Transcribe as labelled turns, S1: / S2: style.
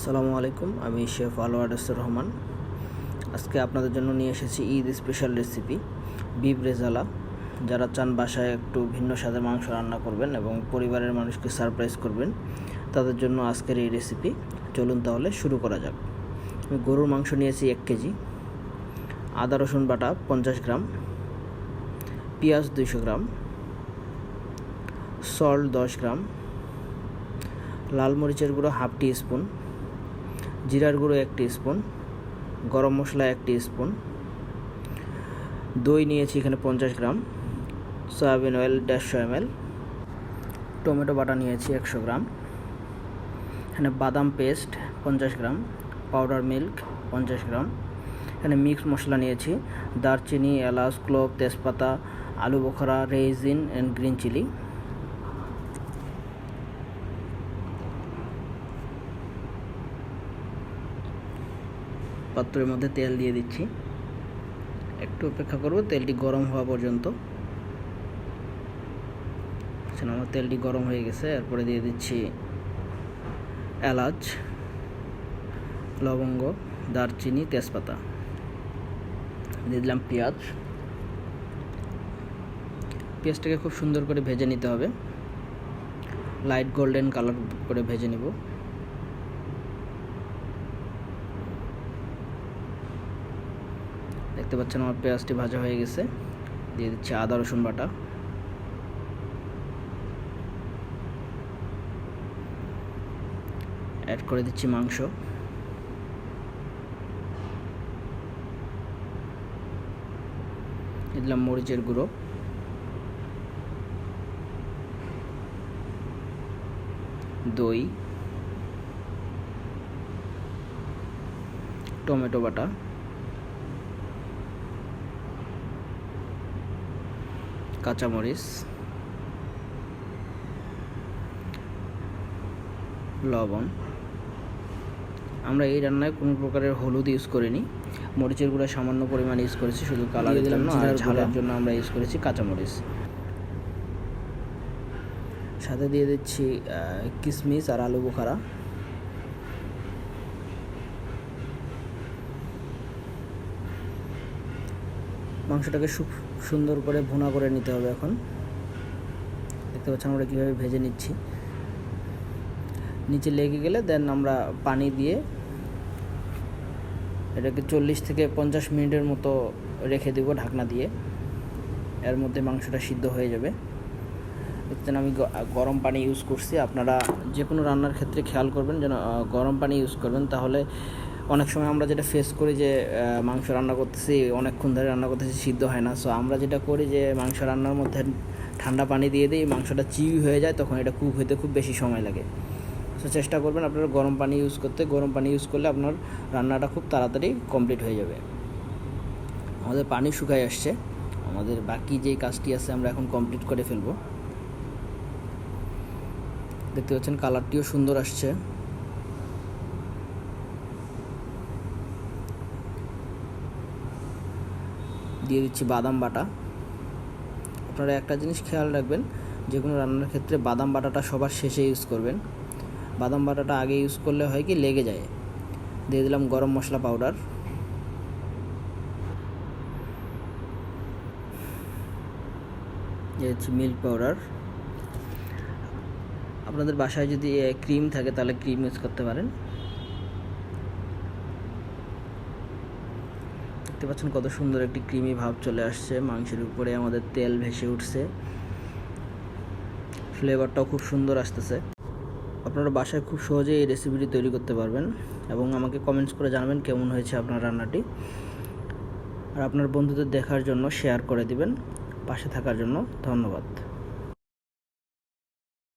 S1: আসসালামু আলাইকুম, আমি শেফ আলওয়ারদুর রহমান। আজকে আপনাদের জন্য নিয়ে এসেছি Eid special recipe beef rezala. যারা চান বাসায় একটু ভিন্ন স্বাদের মাংস রান্না করবেন এবং পরিবারের মানুষকে সারপ্রাইজ করবেন, তাদের জন্য আজকের এই রেসিপি। চলুন তাহলে শুরু করা যাক। আমি গরুর মাংস নিয়েছি 1 কেজি, আদা রসুন বাটা 50 গ্রাম, পেঁয়াজ 200 গ্রাম, সল্ট 10 গ্রাম, লাল মরিচের গুঁড়ো হাফ টি স্পুন, জিরার গুঁড়ো 1 টিস্পুন, গরম মশলা 1 টিস্পুন, দই নিয়েছি এখানে 50 gram, soyabean oil 150 ml, tomato বাটা নিয়েছি 100 গ্রাম, এখানে বাদাম paste 50 gram, powder milk 50 gram, এখানে মিক্স মশলা নিয়েছি দারচিনি, এলাচ, ক্লোভ, তেজপাতা, আলু বোখরা, রেজিন অ্যান্ড গ্রিন চিলি। পাত্রের মধ্যে তেল দিয়ে দিচ্ছি, একটু অপেক্ষা করব তেলটি গরম হওয়া পর্যন্ত। আমার তেলটি গরম হয়ে গেছে। এরপরে দিয়ে দিচ্ছি এলাচ, লবঙ্গ, দারচিনি, তেজপাতা, দিয়ে দিলাম পেঁয়াজটাকে খুব সুন্দর করে ভেজে নিতে হবে, লাইট গোল্ডেন কালার করে ভেজে নিব। দেখতে পাচ্ছেন আমার পেঁয়াজটি ভাজা হয়ে গেছে। দিয়ে দিচ্ছি আদা রসুন বাটা, অ্যাড করে দিচ্ছি মাংস, দিয়ে দিলাম মরিচের গুঁড়ো, দই, টমেটো বাটা, কাঁচামরিচ, লবণ। আমরা এই রান্নায় কোনো প্রকারের হলুদ ইউজ করিনি, মরিচের গুঁড়া সামান্য পরিমাণ ইউজ করেছি শুধু কালারের জন্য, আর ঝালের জন্য আমরা ইউজ করেছি কাঁচামরিচ। সাথে দিয়ে দিচ্ছি কিশমিশ আর আলু বোখারা। মাংসটাকে খুব সুন্দর করে ভুনা করে নিতে হবে। এখন দেখতে পাচ্ছেন আমরা কীভাবে ভেজে নিচ্ছি। নিচে লেগে গেলে দেন আমরা পানি দিয়ে এটাকে 40 থেকে 50 মিনিটের মতো রেখে দেব ঢাকনা দিয়ে। এর মধ্যে মাংসটা সিদ্ধ হয়ে যাবে। দেখছেন আমি গরম পানি ইউজ করছি। আপনারা যে কোনো রান্নার ক্ষেত্রে খেয়াল করবেন যেন গরম পানি ইউজ করবেন, তাহলে অনেক সময় আমরা যেটা ফেস করি যে মাংস রান্না করতেছি, অনেকক্ষণ ধরে রান্না করতেছি, সিদ্ধ হয় না। সো আমরা যেটা করি যে মাংস রান্নার মধ্যে ঠান্ডা পানি দিয়ে দিই, মাংসটা চিউ হয়ে যায়, তখন এটা কুক হতে খুব বেশি সময় লাগে। সো চেষ্টা করবেন আপনারা গরম পানি ইউজ করতে। গরম পানি ইউজ করলে আপনার রান্নাটা খুব তাড়াতাড়ি কমপ্লিট হয়ে যাবে। আমাদের পানি শুকায় আসছে, আমাদের বাকি যেই কাজটি আছে আমরা এখন কমপ্লিট করে ফেলবো। দেখতে পাচ্ছেন কালারটিও সুন্দর আসছে। দিয়ে দিচ্ছি বাদাম বাটা। আপনারা একটা জিনিস খেয়াল রাখবেন, যে কোনো রান্নার ক্ষেত্রে বাদাম বাটাটা সবার শেষে ইউজ করবেন। বাদাম বাটাটা আগে ইউজ করলে হয় কি লেগে যায়। দিয়ে দিলাম গরম মশলা পাউডার, দিয়ে দিচ্ছি মিল্ক পাউডার। আপনাদের বাসায় যদি ক্রিম থাকে তাহলে ক্রিম ইউজ করতে পারেন। দেখতে পাচ্ছেন কত সুন্দর একটি ক্রিমি ভাব চলে আসছে। মাংসের উপরে আমাদের তেল ভেসে উঠছে, ফ্লেভারটাও খুব সুন্দর আসতেছে। আপনারা বাসায় খুব সহজেই এই রেসিপিটি তৈরি করতে পারবেন এবং আমাকে কমেন্টস করে জানাবেন কেমন হয়েছে আপনার রান্নাটি। আর আপনার বন্ধুদের দেখার জন্য শেয়ার করে দিবেন। পাশে থাকার জন্য ধন্যবাদ।